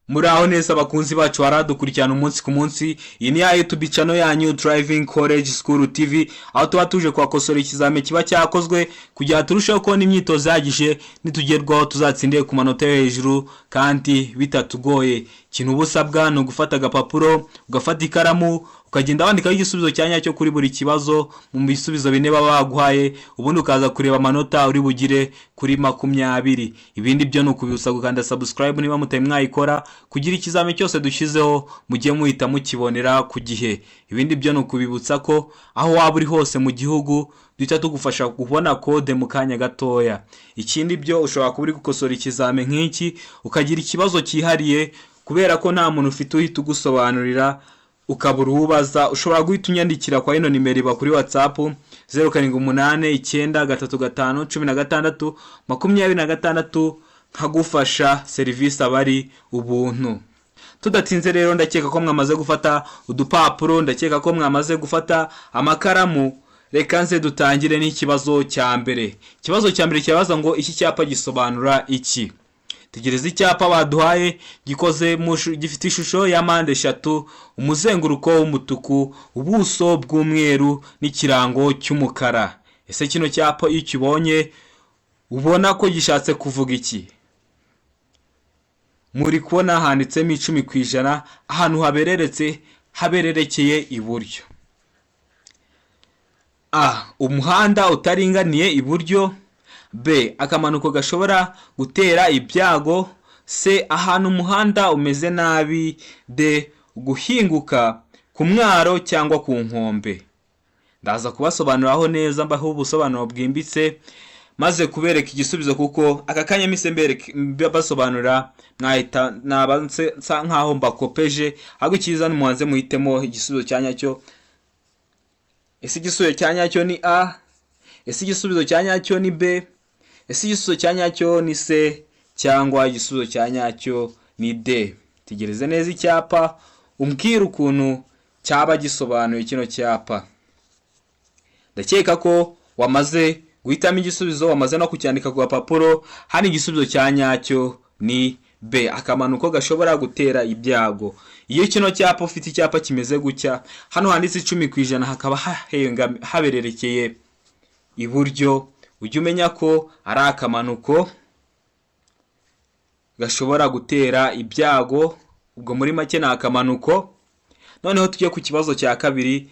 Muraho neza abakunzi bacu baradukurikirana umunsi ku munsi. Iyi ni ya YouTube channel yanyu Driving College School TV, aho tuba tuje kwakosora ikizame kiba cyakozwe kugira turusheho kubona imyitozo yagije nitugerwaho tuzatsindiye ku manota yo hejuru kandi bitatugoye. Ikintu ubusabwa ni ugufata agapapuro, ugafata ikaramu, ukagenda wandikaho igisubizo cyanya cyo kuri buri kibazo mu bisubizo bine baba baguhaye, ubundi ukaza kureba amanota uri bugire kuri 20. Ibindi byo ni ukubibutsa gukanda subscribe niba mutari mwayikora kugira ikizame cyose dushyizeho mugiye muhita mukibonera ku gihe. Ibindi byo ni ukubibutsa ko aho waba uri hose mu gihugu duhita tugufasha kubona code mu kanya gatoya. Ikindi byo ushobora kuba uri gukosora ikizame nk'iki ukagira ikibazo cyihariye kubera ko nta muntu ufite uhita ugusobanurira ukabura ubaza, ushobora guhita unyandikira kwa ino nimero iba kuri WhatsApp 0789931626 nkagufasha serivisi abari ubuntu. Tudatinze rero ndakeka ko mwamaze gufata udupapuro, ndakeka ko mwamaze gufata amakaramu. Reka nze dutangire n'ikibazo cya mbere. Ikibazo cya mbere cyabaza ngo iki cyapa gisobanura iki? Tegereza icyapa baduhaye gifite ishusho ya mpande eshatu, umuzenguruko w'umutuku, ubuso bw'umweru n'ikirango cy'umukara. Ese kino cyapa iyo ukibonye ubona ko gishatse kuvuga iki? Muri kubona handitsemo 10% ahantu habererekeye iburyo. A. Umuhanda utaringaniye iburyo. B. Akamanuko gashobora gutera ibyago. C. Ahantu umuhanda umeze nabi. D. Guhinguka ku mwaro cyangwa ku nkombe. Ndaza kubasobanuraho neza mbaho ubusobanuro bwimbitse maze kubereka igisubizo, kuko aka kanya mise basobanura mwahita nabanse nkaho mbakopeje, ahubwo ikiza n'umuhanze muhitemo igisubizo cyanyacyo. Ese igisubizo cyanyacyo ni A? Ese igisubizo cyanyacyo ni B? Ese igisubizo cyanyacyo ni C cyangwa igisubizo cyanyacyo ni D? Tegereze neza icyapa umbwira ukuntu cyaba gisobanuye kino cyapa. Ndakeka ko wamaze guhitamo igisubizo, wamaze no kucyandika ku gapapuro. Hano igisubizo cyanyacyo ni B, akamanuko gashobora gutera ibyago. Iyo kino cyapa ufite icyapa kimeze gutya, hano handitse 10% hakaba habererekeye iburyo, ujye umenya ko ari akamanuko gashobora gutera ibyago. Ubwo muri make ni akamanuko. Noneho tujye ku kibazo cya kabiri,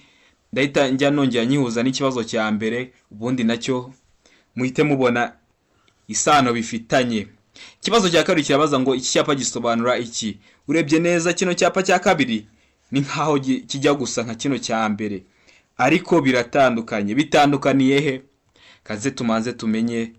ndahita njya nongera nyihuza n'ikibazo cya mbere, ubundi nacyo muhite mubona isano bifitanye. Ikibazo cya kabiri kirabaza ngo iki cyapa gisobanura iki? Urebye neza kino cyapa cya kabiri ni nkaho kijya gusa nka kino cya mbere, ariko biratandukanye. Bitandukaniye he? Kaze tumanze tumenye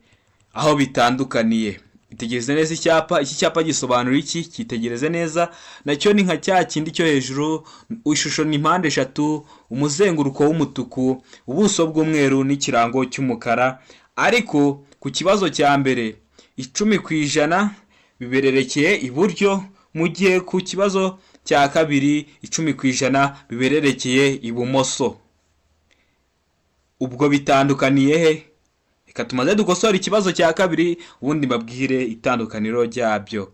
aho bitandukaniye. Itegereze neza icyapa. Iki cyapa gisobanura iki? Kitegereze neza. Nacyo ni nka cya kindi cyo hejuru, ishusho ni mpande eshatu, umuzenguruko w'umutuku, ubuso bw'umweru n'ikirango cy'umukara. Ariko ku kibazo cya mbere 10% bibererekeye iburyo, mu gihe ku kibazo cya kabiri 10% bibererekeye ibumoso. Ubwo bitandukaniye he? Reka tumaze dukosora ikibazo cya kabiri ubundi mbabwire itandukaniro ryabyo.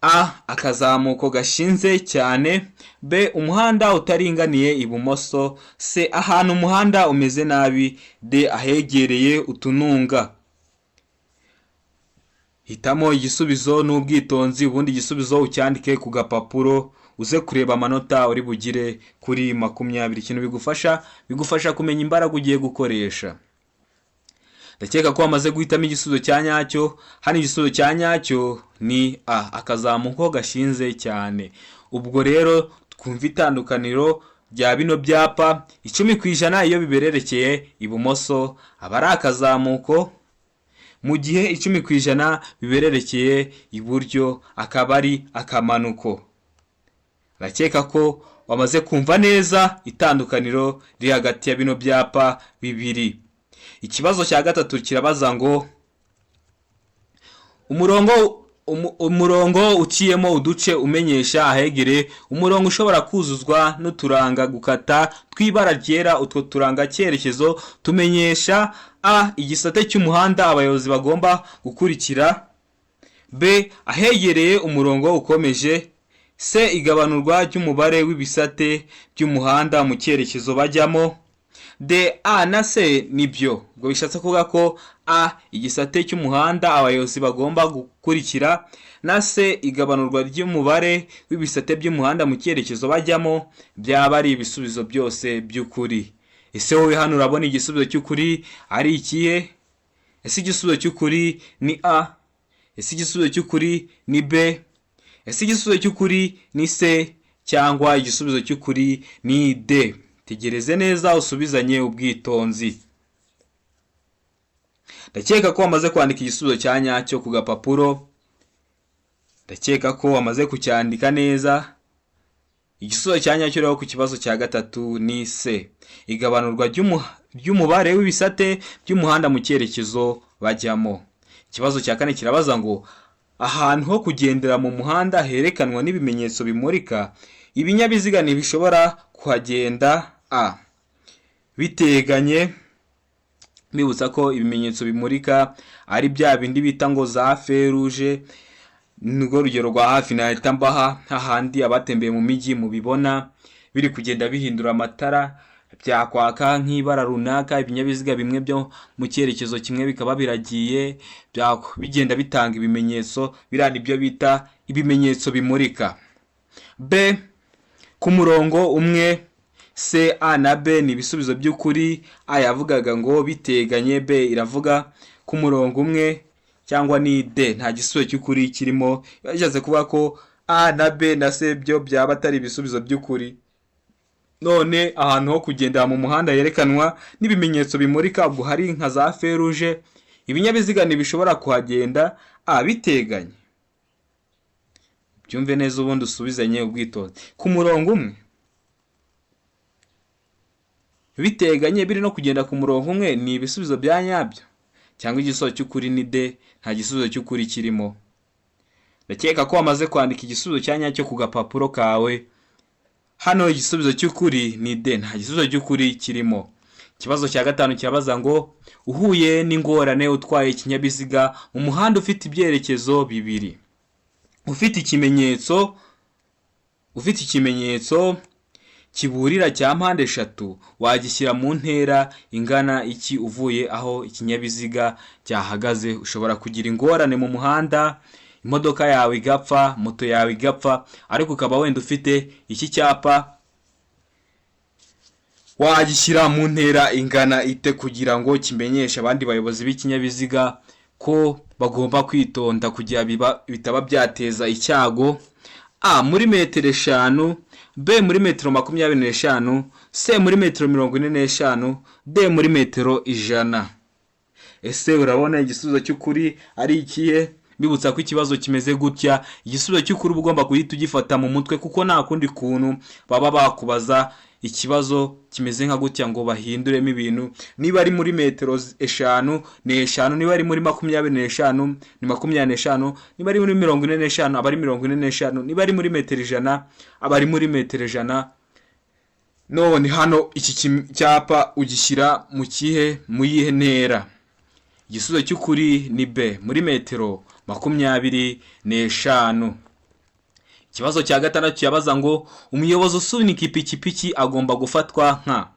A. Akazamuko gashinze cyane. B. Umuhanda utaringaniye ibumoso. C. Ahantu umuhanda umeze nabi. D. Ahegereye utununga. Hitamo igisubizo n'ubwitonzi, ubundi igisubizo ucyandike ku gapapuro, uze kureba amanota uri bugire kuri 20. Ikintu bigufasha kumenya imbaraga ugiye gukoresha. Ndakeka ko wamaze guhitamo igisubizo cyanyacyo. Hano igisubizo cyanyacyo ni A, akazamuko gashinze cyane. Ubwo rero twumva itandukaniro rya bino byapa. 10% iyo bibererekeye ibumoso aba ari akazamuko, mu gihe 10% bibererekeye iburyo akaba ari akamanuko. Ndakeka ko wamaze kumva neza itandukaniro riri hagati ya bino byapa bibiri. Ikibazo cya gatatu kirabaza ngo umurongo uciyemo uduce umenyesha ahegere. Umurongo ushobora kuzuzwa n'uturanga gukata tw'ibara ryera. Utwo turanga cyerekezo tumenyesha A, igisate cy'umuhanda abayobozi bagomba gukurikira. B ahegereye umurongo ukomeje, C igabanurwa ry'umubare w'ibisate by'umuhanda mu cyerekezo bajyamo, D A na C nibyo. Ubwo bishatse kuvuga ko A igisate cy'umuhanda abayobozi bagomba gukurikira, na C igabanurwa ry'umubare w'ibisate by'umuhanda mu cyerekezo bajyamo, byaba ari ibisubizo byose by'ukuri. Ese wowe hano urabona igisubizo cy'ukuri ari ikihe? Ese igisubizo cy'ukuri ni A? Ese igisubizo cy'ukuri ni B? Ese igisubizo cy'ukuri ni C? Cyangwa igisubizo cy'ukuri ni D? Tegereze neza usubizanye ubwitonzi. Ndakeka ko wamaze kwandika igisubizo cya nyacyo ku gapapuro. Ndakeka ko wamaze kucyandika neza. Igisubizo cya nyacyo rero ku kibazo cya gatatu ni C. Igabanurwa ry'umubare w'ibisate by'umuhanda mu cyerekezo bajyamo. Ikibazo cya kane kirabaza ngo ahantu ho kugendera mu muhanda herekanwa n'ibimenyetso bimurika, ibinyabiziga ntibishobora kuhagenda A biteganye. Bibutsa ko ibimenyetso bimurika ari bya bindi bita ngo za feruje. Nurwo rugero rwa hafi nahita mbaha, hahandi abatembeye mu mijyi mubibona biri kugenda bihindura amatara, byakwaka nk'ibara runaka, ibinyabiziga bimwe byo mu cyerekezo kimwe bikaba biragiye bigenda bitanga ibimenyetso, biriya nibyo bita ibimenyetso bimurika. B ku murongo umwe, C A na B ni ibisubizo by'ukuri. A yavugaga ngo biteganye, B iravuga ku murongo umwe, cyangwa ni D nta gisubizo cy'ukuri kirimo. Yashatse kuvuga ko A na B na C byo byaba atari ibisubizo by'ukuri. None ahantu ho kugendera mu muhanda yerekanwa n'ibimenyetso bimurika, ubwo hari nka za feruje, ibinyabiziga ntibishobora kuhagenda A biteganye. Byumve neza ubundi usubizanye ubwitonzi. Ku murongo umwe biteganye biri no kugenda ku murongo umwe ni ibisubizo bya nyabyo, cyangwa igisubizo cy'ukuri ni D nta gisubizo cy'ukuri kirimo. Ndakeka ko wamaze kwandika igisubizo cya nyacyo ku gapapuro kawe. Hano igisubizo cy'ukuri ni D nta gisubizo cy'ukuri kirimo. Ikibazo cya gatanu kirabaza ngo uhuye n'ingorane utwaye ikinyabiziga mu muhanda ufite ibyerekezo bibiri, ufite ikimenyetso kiburira cya mpande eshatu, wagishyira mu ntera ingana iki uvuye aho ikinyabiziga cyahagaze? Ushobora kugira ingorane mu muhanda, imodoka yawe igapfa, moto yawe igapfa, ariko ukaba wenda ufite iki cyapa, wagishyira mu ntera ingana ite kugira ngo kimenyeshe abandi bayobozi b'ikinyabiziga ko bagomba kwitonda kugira bitaba byateza icyago? A muri metero 5, B muri metero 25, C muri metero 45, D muri metero 100. Ese urabona igisubizo cy'ukuri ari ikihe? Bibutsa ko ikibazo kimeze gutya, igisubizo cy'ukuri ugomba guhita ugifata mu mutwe, kuko nta kundi kuntu baba bakubaza ikibazo kimeze nka gutya ngo bahinduremo ibintu. Niba ari muri metero 5 ni 5, niba ari muri 25 ni 25, niba ari muri 45 aba ari 45, niba ari muri metero 100 aba ari muri metero 100. None hano iki cyapa ugishyira mu yihe ntera? Igisubizo cy'ukuri ni B muri metero 25. Ikibazo cya gatandatu cyabaza ngo umuyobozi usunika ipikipiki agomba gufatwa nka.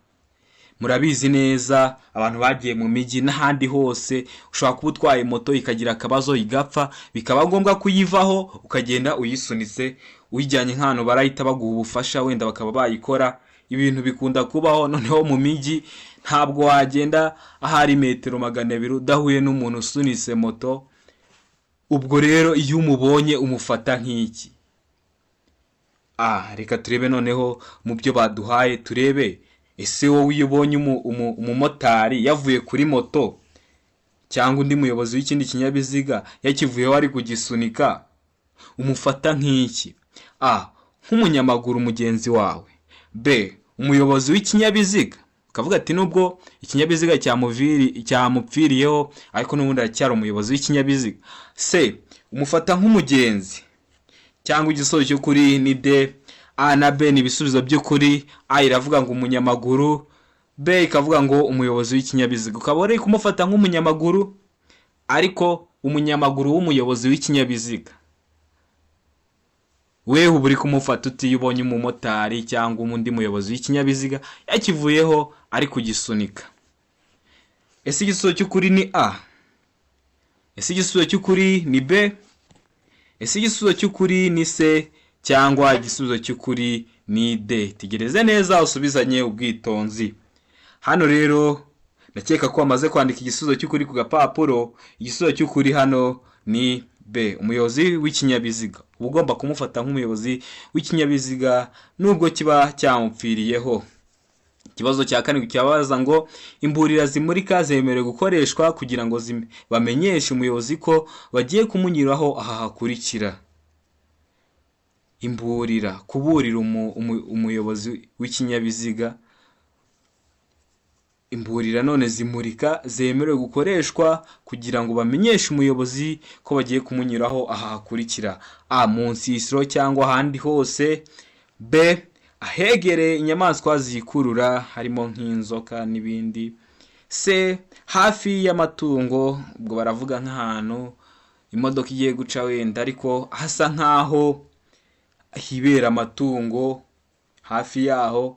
Murabizi neza abantu bagiye mu mijyi n'ahandi hose, ushobora kuba utwaye moto ikagira akabazo igapfa, bikaba ngombwa kuyivaho ukagenda uyisunitse, uyijyanye nk'ahantu barahita baguha ubufasha, wenda bakaba bayikora. Ibintu bikunda kubaho. Noneho mu mijyi ntabwo wagenda ahari metero 200 udahuye n'umuntu usunitse moto. Ubwo rero iyo umubonye umufata nk'iki? Reka turebe noneho mu byo baduhaye, turebe ese wowe iyo ubonye umumotari yavuye kuri moto cyangwa undi muyobozi w'ikindi kinyabiziga yakivuyeho ari kugisunika, umufata nk'iki? A nk'umunyamaguru mugenzi wawe, B umuyobozi w'ikinyabiziga, ukavuga ati nubwo ikinyabiziga cyamupfiriyeho ariko n'ubundi aracyari umuyobozi w'ikinyabiziga. C umufata nk'umugenzi, cyangwa igisubizo cy'ukuri ni D. A na B ni ibisubizo by'ukuri. A iravuga ngo umunyamaguru, B ikavuga ngo umuyobozi w'ikinyabiziga. Ukaba uri kumufata nk'umunyamaguru ariko umunyamaguru w'umuyobozi w'ikinyabiziga, wewe uba uri kumufata uti iyo ubonye umumotari cyangwa undi muyobozi w'ikinyabiziga yakivuyeho ari kugisunika. Ese igisubizo cy'ukuri ni A? Ese igisubizo cy'ukuri ni B? Ese igisubizo cy'ukuri ni C? Cyangwa igisubizo cy'ukuri ni D? Tegereze neza usubizanye ubwitonzi. Hano rero ndakeka ko wamaze kwandika igisubizo cy'ukuri ku gapapuro. Igisubizo cy'ukuri hano ni B, umuyobozi w'ikinyabiziga. Uba ugomba kumufata nk'umuyobozi w'ikinyabiziga nubwo kiba cyamupfiriyeho. Ikibazo cya kane cyabaza ngo imburira zimurika zemerewe gukoreshwa kugira ngo bamenyeshe umuyobozi ko bagiye kumunyuraho aha hakurikira. Imburira, kuburira umuyobozi w'ikinyabiziga. Imburira none zimurika zemerewe gukoreshwa kugira ngo bamenyeshe umuyobozi ko bagiye kumunyuraho aha hakurikira. A, mu nsisiro cyangwa ahandi hose. B, ahegereye inyamaswa zikurura harimo nk'inzoka n'ibindi. C, hafi y'amatungo, ubwo baravuga nk'ahantu imodoka igiye guca wenda ariko hasa nk'aho hibera amatungo hafi yaho.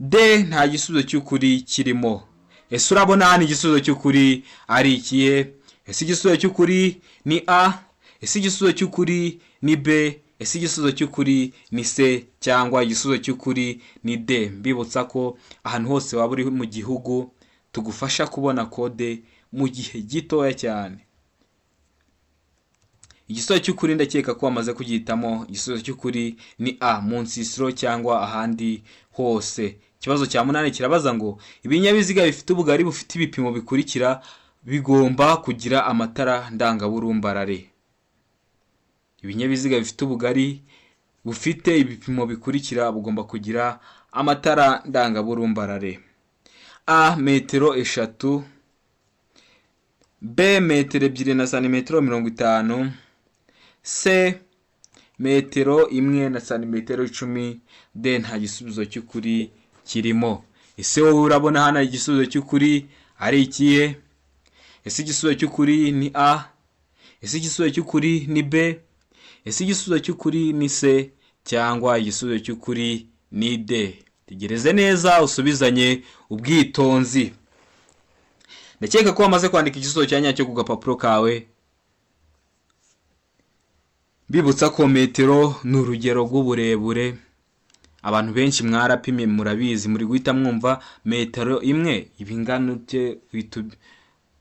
D, nta gisubizo cy'ukuri kirimo. Ese urabona hano igisubizo cy'ukuri ari ikihe? Ese igisubizo cy'ukuri ni A? Ese igisubizo cy'ukuri ni B? Ese igisubizo cy'ukuri ni C? Cyangwa igisubizo cy'ukuri ni D? Mbibutsa ko ahantu hose waba uri mu gihugu tugufasha kubona kode mu gihe gitoya cyane. Igisubizo cy'ukuri ndakeka ko wamaze kugihitamo. Igisubizo cy'ukuri ni A, mu nsisiro cyangwa ahandi hose. Ikibazo cya 8 kirabaza ngo ibinyabiziga bifite ubugari bufite ibipimo bikurikira bigomba kugira amatara ndangaburumbarare. Ibinyabiziga bifite ubugari bufite ibipimo bikurikira bugomba kugira amatara ndangaburumbarare. A, metero 3. B, metero 2 na santimetero 50. C, metero 1 na santimetero 10. D, nta gisubizo cy'ukuri kirimo. Ese wowe urabona hano igisubizo cy'ukuri ari ikihe? Ese igisubizo cy'ukuri ni A? Ese igisubizo cy'ukuri ni B? Ese igisubizo cy'ukuri ni C? Cyangwa igisubizo cy'ukuri ni D? Tegereze neza usubizanye ubwitonzi. Ndakeka ko wamaze kwandika igisubizo cya nyacyo ku gapapuro kawe. Bibutsa ko metero ni urugero rw'uburebure. Abantu benshi mwarapimye murabizi, muri guhita mwumva metero imwe ibingana ute,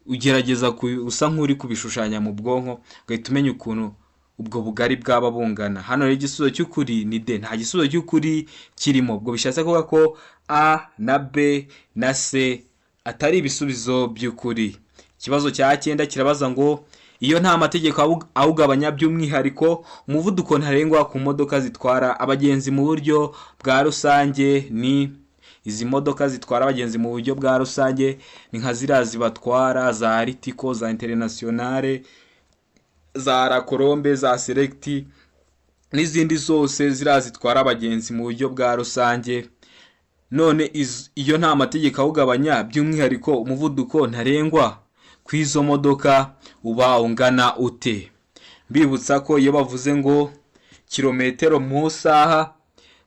ugerageza usa nk'uri kubishushanya mu bwonko ugahita umenya ukuntu ubwo bugari bwaba bungana. Hano rero igisubizo cy'ukuri ni D, nta gisubizo cy'ukuri kirimo. Ubwo bishatse kuvuga ko A na B na C atari ibisubizo by'ukuri. Ikibazo cya 9 kirabaza ngo iyo nta mategeko awugabanya by'umwihariko umuvuduko ntarengwa ku modoka zitwara abagenzi mu buryo bwa rusange ni. Izi modoka zitwara abagenzi mu buryo bwa rusange ni nka ziriya zibatwara za Ritiko, za Internationale, za La Colombe, za Select n'izindi zose ziriya zitwara abagenzi mu buryo bwa rusange. None iyo nta mategeko awugabanya by'umwihariko umuvuduko ntarengwa kw'izo modoka uba ungana ute? Mbibutsa ko iyo bavuze ngo kilometero mu saha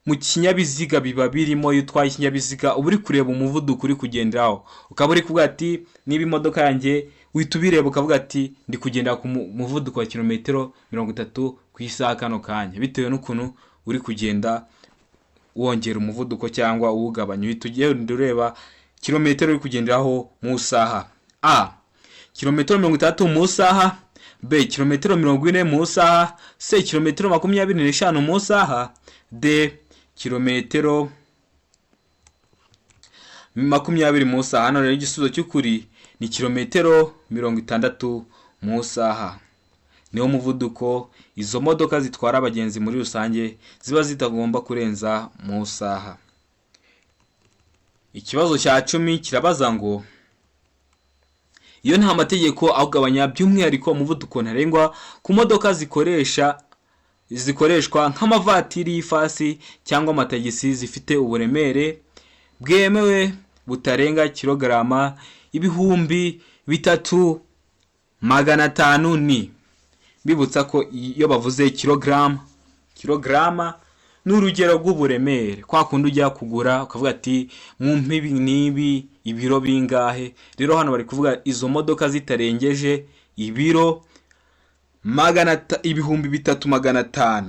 mu kinyabiziga biba birimo, iyo utwaye ikinyabiziga uba uri kureba umuvuduko uri kugenderaho, ukaba uri kuvuga ati niba imodoka yanjye uhita ubireba ukavuga ati ndi kugendera ku muvuduko wa kilometero 30 ku isaha kano kanya, bitewe n'ukuntu uri kugenda wongera umuvuduko cyangwa uwugabanya. Uhita ugenda ureba kilometero uri kugenderaho mu saha. A, kilometero 30 mu saha. B, kilometero 40 mu saha. C, kilometero 25 mu saha. D, kilometero 20 mu saha. Hano rero igisubizo cy'ukuri ni kilometero 60 mu saha. Niwo muvuduko izo modoka zitwara abagenzi muri rusange ziba zitagomba kurenza mu saha. Ikibazo cya 10 kirabaza ngo iyo nta mategeko awugabanya by'umwihariko umuvuduko ntarengwa ku modoka zikoreshwa nk'amavatiri y'ifasi cyangwa amatagisi zifite uburemere bwemewe butarenga kilograma 3,000 500 ni, bibutsa ko iyo bavuze kilograma ni urugero rw'uburemere, kwa kundi ujya kugura ukavuga ati mumpe ibi n'ibi ibiro bingahe. Rero hano bari kuvuga izo modoka zitarengeje ibiro 3500.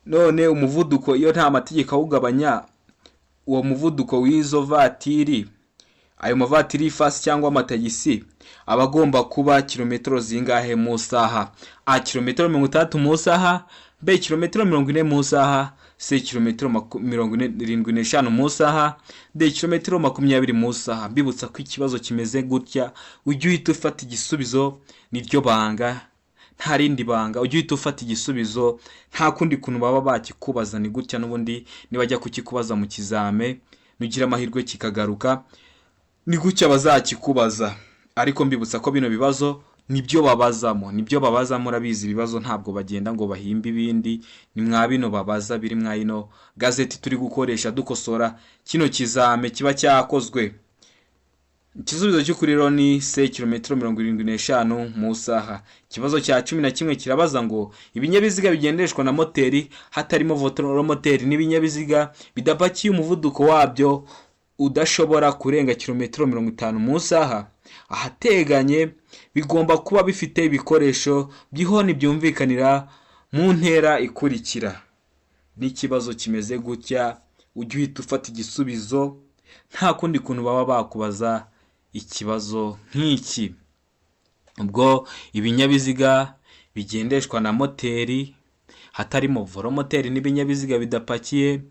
None umuvuduko iyo nta mategeko awugabanya, uwo muvuduko w'izo vatiri, ayo mavatiri fasi cyangwa amatagisi aba agomba kuba kilometero zingahe mu saha? A kilometero 30 mu saha, B kilometero 40 mu saha, C kilometero 45 mu saha, D kilometero 20 mu saha. Bibutsa ko ikibazo kimeze gutya, ujye uhita ufata igisubizo, niryo banga, nta rindi banga. Ujye uhita ufata igisubizo, nta kundi kuntu baba bakikubaza, ni gutya n'ubundi nibajya kukikubaza mu kizame nugira amahirwe kikagaruka, ni gutya bazakikubaza. Ariko mbibutsa ko bino bibazo nibyo babazamo, urabizi ibibazo ntabwo bagenda ngo bahimbe ibindi, ni mwa bino babaza biri mwa ino gazeti turi gukoresha dukosora kino kizame kiba cyakozwe. Igisubizo cy'ukuri rero ni C kilometero 75 mu saha. Ikibazo cya 11 kirabaza ngo ibinyabiziga bigendeshwa na moteri hatarimo velomoteri n'ibinyabiziga bidapakiye umuvuduko wabyo udashobora kurenga kilometero 50 mu saha, ahateganye bigomba kuba bifite ibikoresho by'ihoni byumvikanira mu ntera ikurikira. N'ikibazo kimeze gutya, ujye uhita ufata igisubizo, nta kundi kuntu baba bakubaza ikibazo nk'iki. Ubwo ibinyabiziga bigendeshwa na moteri hatarimo velomoteri n'ibinyabiziga bidapakiye,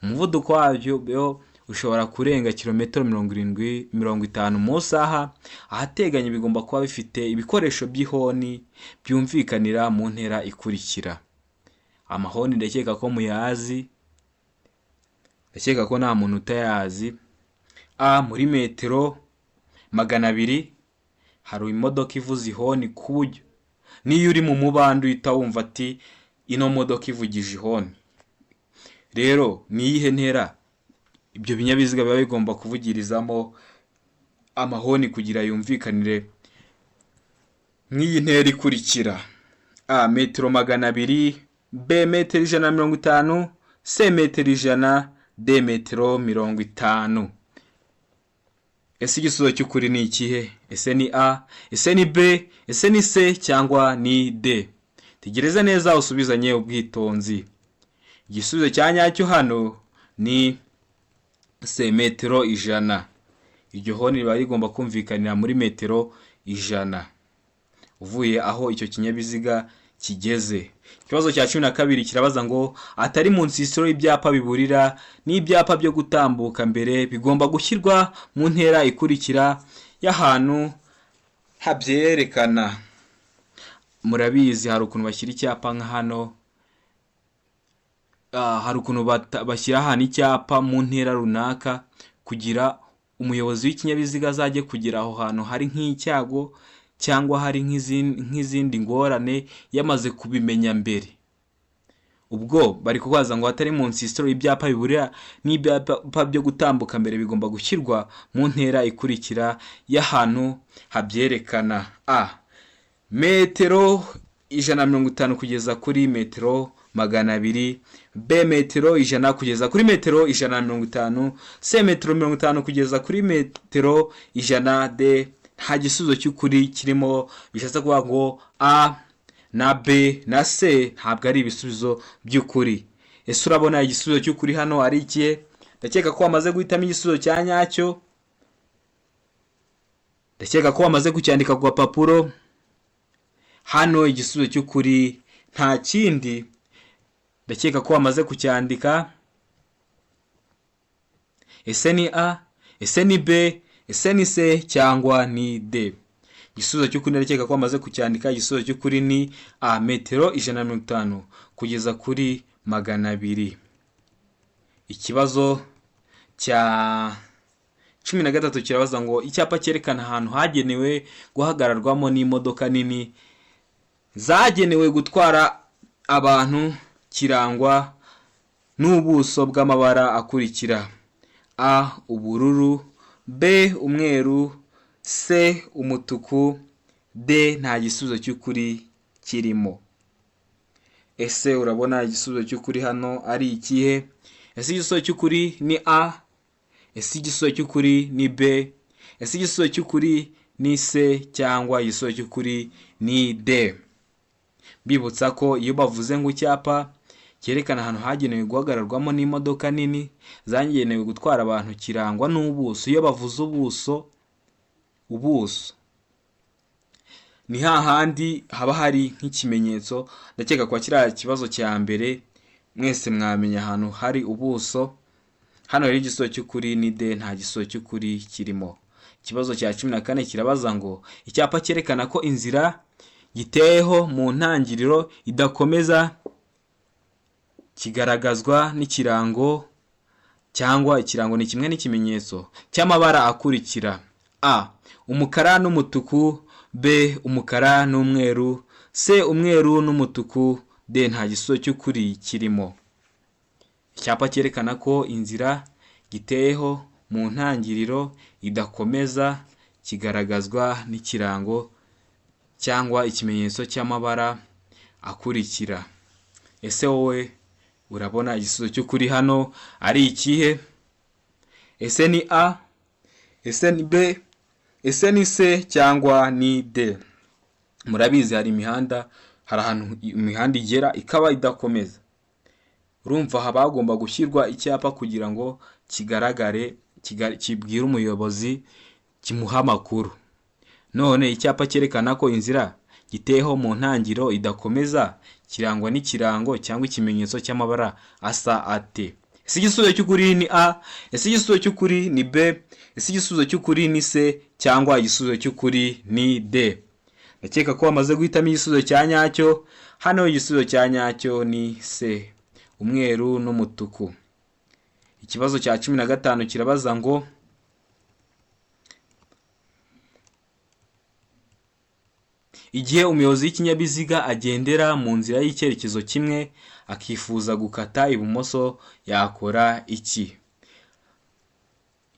umuvuduko wabyo ushobora kurenga kilometero 50 mu saha, ahateganye bigomba kuba bifite ibikoresho by'ihoni byumvikanira mu ntera ikurikira. Amahoni ndakeka ko muyazi, ndakeka ko nta muntu utayazi. A muri metero 200 hari imodoka ivuza ihoni ku buryo niyo uri mu mubanda uhita wumva ati ino modoka ivugije ihoni. Rero ni iyihe ntera ibyo binyabiziga biba bigomba kuvugirizamo amahoni kugira yumvikanire nk'iyi ntera ikurikira? A metero 200, B metero 150, C metero 100, D metero 50. Ese igisubizo cy'ukuri ni ikihe? Ese ni A, ese ni B, ese ni C cyangwa ni D? Tegereza neza usubizanye ubwitonzi. Igisubizo cya nyacyo hano ni C metero 100. Iryo honi riba rigomba kumvikanira muri metero 100 uvuye aho icyo kinyabiziga kigeze. Ikibazo cya 12 kirabaza ngo atari mu nsisiro y'ibyapa biburira n'ibyapa byo gutambuka mbere bigomba gushyirwa mu ntera ikurikira y'ahantu habyerekana. Murabizi hari ukuntu bashyira icyapa nka hano, hari ukuntu bashyira ahantu icyapa mu ntera runaka kugira umuyobozi w'ikinyabiziga azajye kugira aho hantu hari nk'icyago cyangwa hari nk'izindi ngorane yamaze kubimenya mbere. Ubwo bari kubaza ngo atari mu nsisiro y'ibyapa biburira n'ibyapa byo gutambuka mbere bigomba gushyirwa mu ntera ikurikira y'ahantu habyerekana. A metero 150 kugeza kuri metero 200, B metero 100 kugeza kuri metero 150, C metero 50 kugeza kuri metero 100, D. Nta gisubizo cy'ukuri kirimo, bishatse kuvuga ngo A na B na C ntabwo ari ibisubizo by'ukuri. Ese urabona igisubizo cy'ukuri hano ari ikihe? Ndakeka ko wamaze guhitamo igisubizo cya nyacyo, ndakeka ko wamaze kucyandika ku papuro. Hano igisubizo cy'ukuri nta kindi, ndakeka ko wamaze kucyandika. Ese ni A, ese ni B, ese ni C cyangwa ni D? Igisubizo cy'ukuri ndakeka ko wamaze kucyandika. Igisubizo cy'ukuri ni A metero 150 kugeza kuri 200. Ikibazo cya 13 kirabaza ngo icyapa cyerekana ahantu hagenewe guhagararwamo n'imodoka nini zagenewe gutwara abantu kirangwa n'ubuso bw'amabara akurikira: A ubururu, B umweru, C umutuku, D nta gisubizo cy'ukuri kirimo. Ese urabona igisubizo cy'ukuri hano ari ikihe? Ese igisubizo cy'ukuri ni A? Ese igisubizo cy'ukuri ni B? Ese igisubizo cy'ukuri ni C cyangwa igisubizo cy'ukuri ni D? Mbibutsa ko iyo bavuze ngo icyapa cyerekana ahantu hagenewe guhagararwamo n'imodoka nini zagenewe gutwara abantu kirangwa n'ubuso. Iyo bavuze ubuso ni hahandi haba hari nk'ikimenyetso. Ndakeka kwa kiriya kibazo cya mbere mwese mwamenya ahantu hari ubuso. Hano rero igisubizo cy'ukuri ni D, nta gisubizo cy'ukuri kirimo. Ikibazo cya 14 kirabaza ngo icyapa cyerekana ko inzira giteyeho mu ntangiriro idakomeza kigaragazwa n'ikirango cyangwa ikirango ni kimwe n'ikimenyetso cy'amabara akurikira: A umukara n'umutuku, B umukara n'umweru, C umweru n'umutuku, D nta gisubizo cy'ukuri kirimo. Icyapa cyerekana ko inzira giteyeho mu ntangiriro idakomeza kigaragazwa n'ikirango cyangwa ikimenyetso cy'amabara akurikira. Ese wowe urabona igisubizo cy'ukuri hano ari ikihe? Ese ni A? Ese ni B? Ese ni C cyangwa ni D? Murabizi hari ahantu imihanda igera ikaba idakomeza. Urumva haba hagomba gushyirwa icyapa kugira ngo kigaragare, kibwire umuyobozi, kimuha amakuru. None icyapa cyerekana ko inzira giteyeho mu ntangiriro idakomeza kirangwa n'ikirango cyangwa ikimenyetso cy'amabara asa ate? Ese igisubizo cy'ukuri ni A? Ese igisubizo cy'ukuri ni B? Ese igisubizo cy'ukuri ni C cyangwa igisubizo cy'ukuri ni D? Ndakeka ko bamaze guhitamo igisubizo cya nyacyo. Hano igisubizo cya nyacyo ni C, umweru n'umutuku. Ikibazo cya 15 kirabaza ngo igihe umuyobozi w'ikinyabiziga agendera mu nzira y'icyerekezo kimwe akifuza gukata ibumoso yakora iki?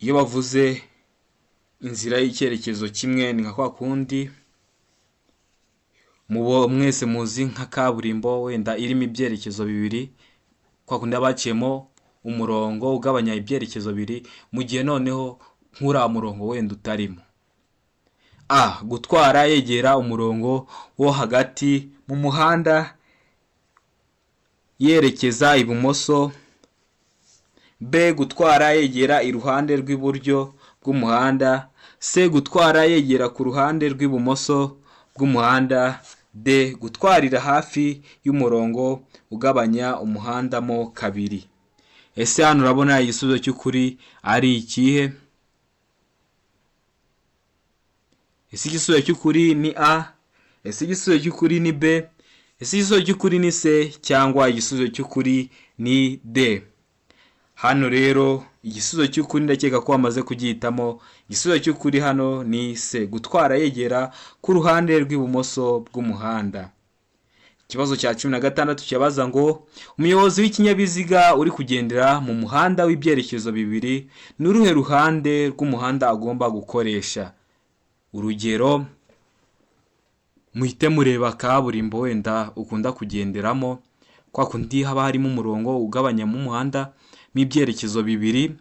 Iyo bavuze inzira y'icyerekezo kimwe ni nka kwa kundi mwese muzi nka kaburimbo wenda irimo ibyerekezo bibiri, kwa kundi abaciyemo umurongo ugabanya ibyerekezo bibiri, mu gihe noneho nk'uriya murongo wenda utarimo. A gutwara yegera umurongo wo hagati mu muhanda yerekeza ibumoso. B gutwara yegera iruhande rw'iburyo bw'umuhanda. C gutwara yegera ku ruhande rw'ibumoso bw'umuhanda. D gutwarira hafi y'umurongo ugabanya umuhanda mo kabiri. Ese hano urabona igisubizo cy'ukuri ari ikihe? Ese igisubizo cy'ukuri ni A? Ese igisubizo cy'ukuri ni B? Ese igisubizo cy'ukuri ni C cyangwa igisubizo cy'ukuri ni D? Hano rero igisubizo cy'ukuri ndakeka ko bamaze kugihitamo. Igisubizo cy'ukuri hano ni C, gutwara yegera ku ruhande rw'ibumoso bw'umuhanda. Ikibazo cya 16 cyabaza ngo umuyobozi w'ikinyabiziga uri kugendera mu muhanda w'ibyerekezo bibiri ni uruhe ruhande rw'umuhanda agomba gukoresha? Urugero, muhite mureba kaburimbo wenda ukunda kugenderamo, kwa kundi haba harimo umurongo ugabanya mu muhanda mu byerekezo bibiri.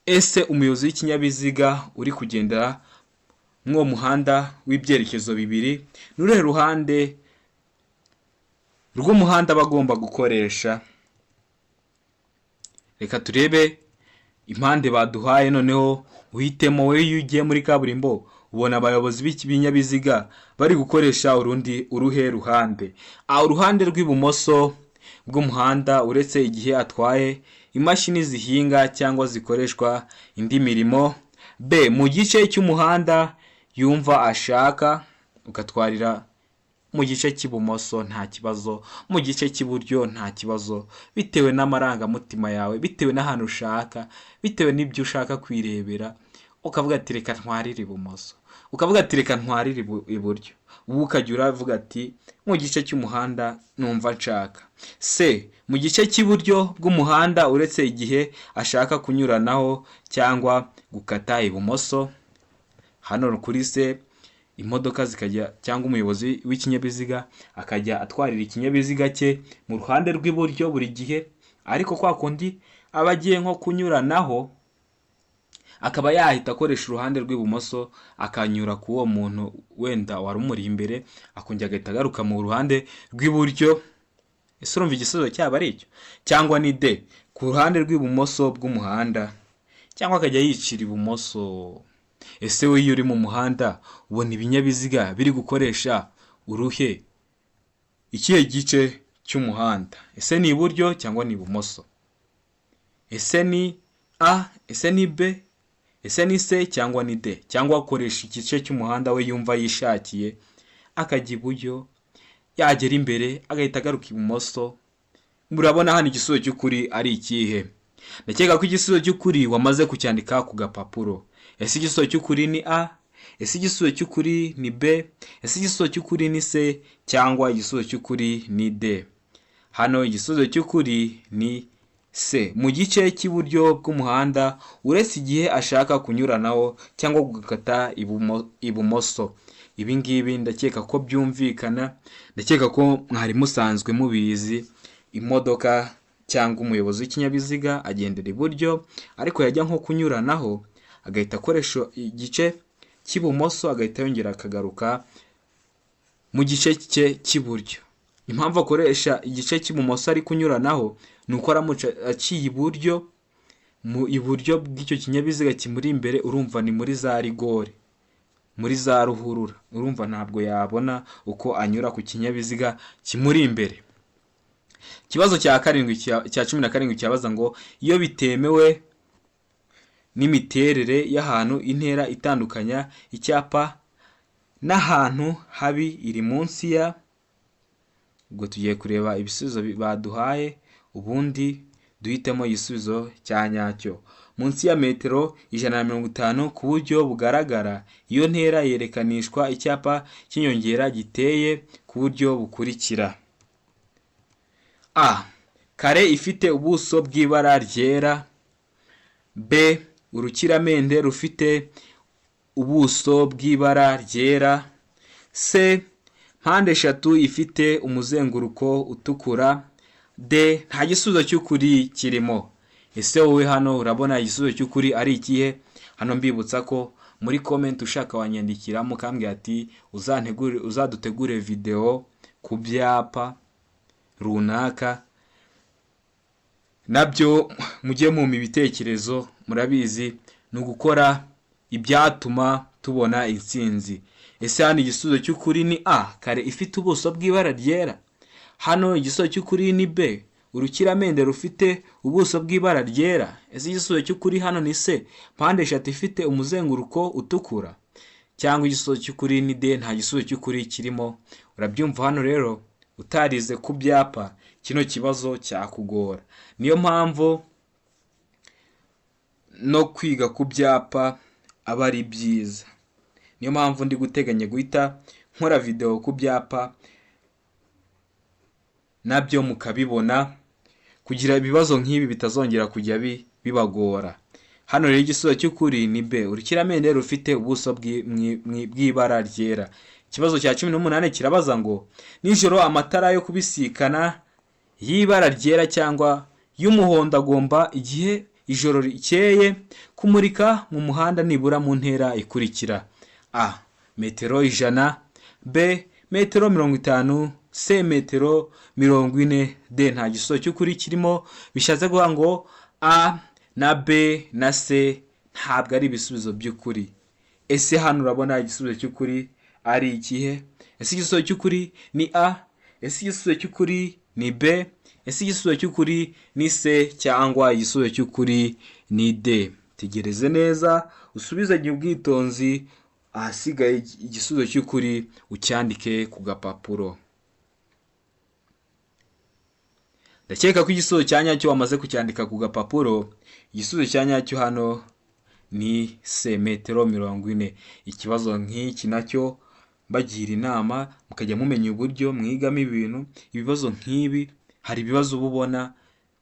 Ese umuyobozi w'ikinyabiziga uri kugendera mu muhanda w'ibyerekezo bibiri ni uruhe ruhande rw'umuhanda bagomba gukoresha? Reka turebe impande baduhaye, noneho uhitemo. Wowe iyo ugiye muri kaburimbo ubona abayobozi b'ibinyabiziga bari gukoresha uruhe ruhande? A uruhande rw'ibumoso bw'umuhanda uretse igihe atwaye imashini zihinga cyangwa zikoreshwa indi mirimo. B mu gice cy'umuhanda yumva ashaka, ugatwarira mu gice cy'ibumoso nta kibazo, mu gice cy'iburyo nta kibazo, bitewe n'amarangamutima yawe, bitewe n'ahantu ushaka, bitewe n'ibyo ushaka kwirebera. Ukavuga ati reka ntwarire ibumoso, ukavuga ati reka ntwarire iburyo. Ubu ukajya uravuga ati mu gice cy'umuhanda numva nshaka. C mu gice cy'iburyo bw'umuhanda uretse igihe ashaka kunyuranaho cyangwa gukata ibumoso. Hano kuri C imodoka zikajya cyangwa umuyobozi w'ikinyabiziga akajya atwarira ikinyabiziga cye mu ruhande rw'iburyo buri gihe, ariko kwa kundi aba agiye nko kunyuranaho akaba yahita akoresha uruhande rw'ibumoso akanyura ku uwo muntu wenda wari umuri imbere, akongera agahita agaruka mu ruhande rw'iburyo. Ese urumva igisubizo cyaba ari icyo? Cyangwa ni D, ku ruhande rw'ibumoso bw'umuhanda, cyangwa akajya yicira ibumoso. Ese we iyo uri mu muhanda ubona ibinyabiziga biri gukoresha uruhe, ikihe gice cy'umuhanda? Ese ni iburyo cyangwa ni ibumoso? Ese ni A, ese ni B, ese ni C cyangwa ni D? Cyangwa akoresha igice cy'umuhanda we yumva yishakiye, akajya iburyo, yagera imbere agahita agaruka ibumoso. Murabona hano igisubizo cy'ukuri ari ikihe? Ndakeka ko igisubizo cy'ukuri wamaze kucyandika ku gapapuro. Ese igisubizo cy'ukuri ni A, ese igisubizo cy'ukuri ni B, ese igisubizo cy'ukuri ni C cyangwa igisubizo cy'ukuri ni D? Hano igisubizo cy'ukuri ni C, mu gice cy'iburyo bw'umuhanda uretse igihe ashaka kunyuranaho cyangwa gukata ibumoso. Ibi ngibi ndakeka ko byumvikana, ndakeka ko mwari musanzwe mubizi. Imodoka cyangwa umuyobozi w'ikinyabiziga agendera iburyo, ariko yajya nko kunyuranaho agahita akoresha igice cy'ibumoso, agahita yongera akagaruka mu gice cye cy'iburyo. Impamvu akoresha igice cy'ibumoso ari kunyuranaho ni uko aramutse aciye iburyo, mu iburyo bw'icyo kinyabiziga kimuri imbere, urumva ni muri za rigore, muri za ruhurura, urumva ntabwo yabona uko anyura ku kinyabiziga kimuri imbere. Ikibazo cya 17 cyabaza ngo iyo bitemewe n'imiterere y'ahantu intera itandukanya icyapa n'ahantu habi iri munsi ya, ubwo tugiye kureba ibisubizo baduhaye ubundi duhitemo igisubizo cya nyacyo. Munsi ya metero 150 ku buryo bugaragara, iyo ntera yerekanishwa icyapa cy'inyongera giteye ku buryo bukurikira. A, kare ifite ubuso bw'ibara ryera. B, urukiramende rufite ubuso bw'ibara ryera. C, mpande eshatu ifite umuzenguruko utukura. D, nta gisubizo cy'ukuri kirimo. Ese wowe hano urabona igisubizo cy'ukuri ari ikihe? Hano mbibutsa ko muri comment ushaka wanyandikiramo kambwira ati uzadutegure video ku byapa runaka, nabyo mujye mu ibitekerezo. Murabizi ni ugukora ibyatuma tubona intsinzi. Ese hano igisubizo cy'ukuri ni A, kare ifite ubuso bw'ibara ryera. Hano igisubizo cy'ukuri ni B, urukiramende rufite ubuso bw'ibara ryera. Ese igisubizo cy'ukuri hano ni C, mpande eshatu ifite umuzenguruko utukura. Cyangwa igisubizo cy'ukuri ni D, nta gisubizo cy'ukuri kirimo. Urabyumva hano rero, utarize ku byapa kino kibazo cyakugora. Niyo mpamvu no kwiga ku byapa aba ari byiza. Niyo mpamvu ndi guteganya guhita nkora video ku byapa nabyo mukabibona, kugira ibibazo nk'ibi bitazongera kujya bibagora. Hano rero igisubizo cy'ukuri ni B, urukiramende rufite ubuso bw'ibara ryera. Ikibazo cya 18 kirabaza ngo nijoro amatara yo kubisikana y'ibara ryera cyangwa y'umuhondo agomba igihe ijoro rikeye kumurika mu muhanda nibura mu ntera ikurikira. A, metero 100. B, metero 50. C, metero 40. D, nta gisubizo cy'ukuri kirimo. Bishatse guha ngo A na B na C ntabwo ari ibisubizo by'ukuri. Ese hano urabona igisubizo cy'ukuri ari ikihe? Ese igisubizo cy'ukuri ni A, ese igisubizo cy'ukuri ni B, ese igisubizo cy'ukuri ni C cyangwa igisubizo cy'ukuri ni D? Tegereze neza usubizanye ubwitonzi, ahasigaye igisubizo cy'ukuri ucyandike ku gapapuro. Ndakeka ko igisubizo cya nyacyo wamaze kucyandika ku gapapuro. Igisubizo cya nyacyo hano ni C, metero 40. Ikibazo nk'iki nacyo bagira inama mukajya mumenya uburyo mwigamo ibintu. Ibibazo nk'ibi hari ibibazo ubona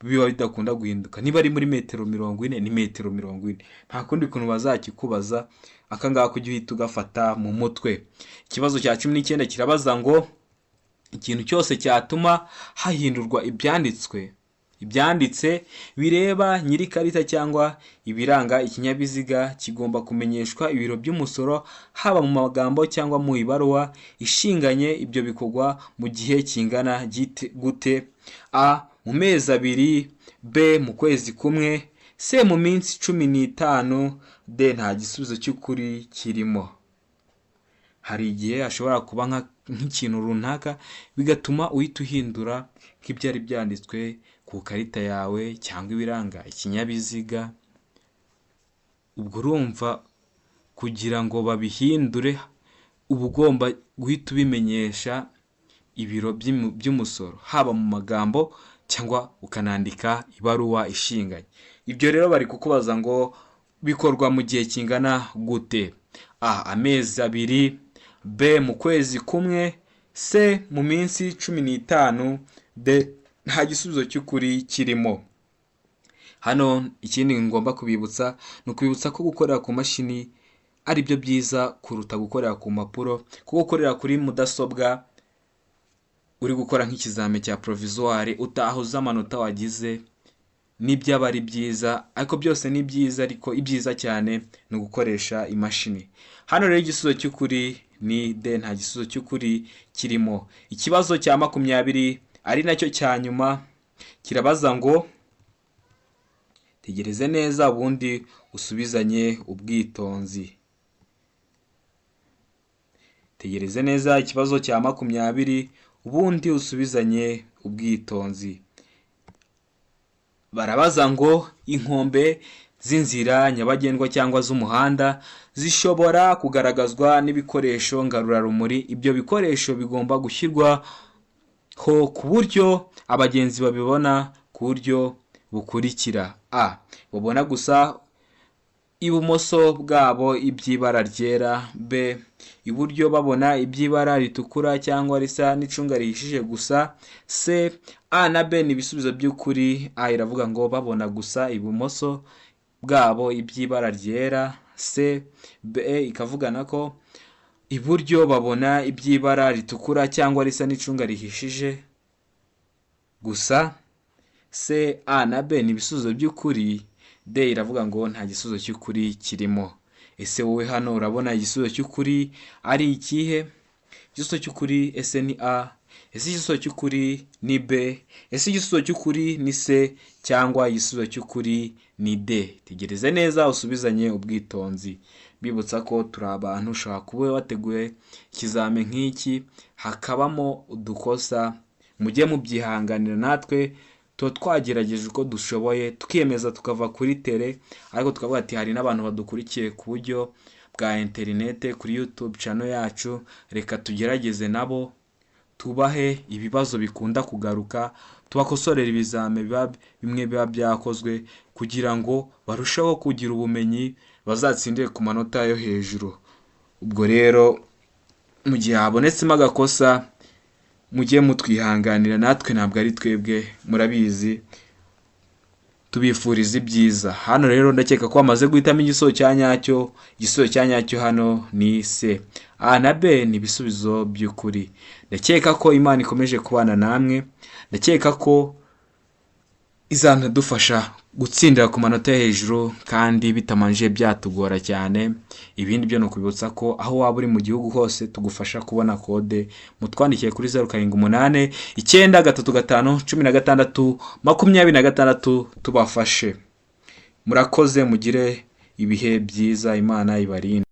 biba bidakunda guhinduka. Niba ari muri metero 40 ni metero 40, nta kundi kuntu bazakikubaza. akangaka ujye uhita ugafata mu mutwe. Ikibazo cya 19 kirabaza ngo ikintu cyose cyatuma hahindurwa ibyanditse bireba nyiri ikarita cyangwa ibiranga ikinyabiziga kigomba kumenyeshwa ibiro by'umusoro, haba mu magambo cyangwa mu ibaruwa ishinganye. Ibyo bikorwa mu gihe kingana gute? A. Mu mezi 2. B. Mu kwezi kumwe. C. Mu minsi 15. D. Nta gisubizo cy'ukuri kirimo. Hari igihe ashobora kuba nk'ikintu runaka bigatuma uhita uhindura nk'ibyari byanditswe ku karita yawe cyangwa ibiranga ikinyabiziga. Ubwo urumva kugira ngo babihindure uba ugomba guhita ubimenyesha ibiro by'umusoro, haba mu magambo cyangwa ukanandika ibaruwa ishinganye. Ibyo rero bari kukubaza ngo bikorwa mu gihe kingana gute? A. Amezi 2. B. Mu kwezi kumwe. C. Mu minsi 15. D. Nta gisubizo cy'ukuri kirimo. Hano ikindi ngomba kubibutsa ni ukubibutsa ko gukorera ku mashini ari byo byiza kuruta gukorera ku mpapuro, kuko gukorera kuri mudasobwa uri gukora nk'ikizame cya provisoire utahuza amanota wagize nibyo aba ari byiza, ariko byose ni byiza, ariko ibyiza cyane ni ugukoresha imashini. Hano rero igisubizo cy'ukuri ni D. Nta gisubizo cy'ukuri kirimo. Ikibazo cya 20 ari nacyo cya nyuma kirabaza ngo tegereze neza ubundi usubizanye ubwitonzi. Tegereze neza ikibazo cya 20 ubundi usubizanye ubwitonzi. Barabaza ngo inkombe z'inzira nyabagendwa cyangwa z'umuhanda zishobora kugaragazwa n'ibikoresho ngarurarumuri. Ibyo bikoresho bigomba gushyirwaho ku buryo abagenzi babibona ku buryo bukurikira. A. Babona gusa ibumoso bwabo iby'ibara ryera. B. Iburyo babona iby'ibara ritukura cyangwa risa n'icunga rihishije gusa. C. A na B ni ibisubizo by'ukuri. A iravuga ngo babona gusa ibumoso bwabo iby'ibara ryera. C. B ikavugana ko iburyo babona iby'ibara ritukura cyangwa risa n'icunga rihishije gusa. C. A na B ni ibisubizo by'ukuri. D iravuga ngo nta gisubizo cy'ukuri kirimo. Ese wowe hano urabona igisubizo cy'ukuri ari ikihe? Igisubizo cy'ukuri ese ni A? Ese igisubizo cy'ukuri ni B? Ese igisubizo cy'ukuri ni C cyangwa igisubizo cy'ukuri ni D? Tegereze neza usubizanye ubwitonzi. Bibutsa ko turi abantu, ushobora kuba wateguye ikizame nk'iki hakabamo udukosa, mujye mubyihanganira. Natwe tuba twagerageje uko dushoboye tukiyemeza tukava kuri tele, ariko tukavuga ati hari n'abantu badukurikiye ku buryo bwa interinete kuri YouTube channel yacu, reka tugerageze nabo tubahe ibibazo bikunda kugaruka, tubakosorera ibizame bimwe biba byakozwe kugira ngo barusheho kugira ubumenyi bazatsindire ku manota yo hejuru. Ubwo rero mu gihe habonetsemo agakosa mujye mutwihanganira, natwe ntabwo ari twebwe, murabizi tubifuriza ibyiza. Hano rero ndakeka ko bamaze guhitamo igisubizo cya nyacyo. Igisubizo cya nyacyo hano ni C. A na B ni ibisubizo by'ukuri. Ndakeka ko Imana ikomeje kubana namwe, ndakeka ko izanadufasha gutsindira ku manota hejuru kandi bitamanje byatugora cyane. Ibindi byo no kubibutsa ko aho waba uri mu gihugu hose tugufasha kubona kode. Mutwandikiye kuri 078 935 16 26 tubafashe. Murakoze, mugire ibihe byiza, Imana ibarinde.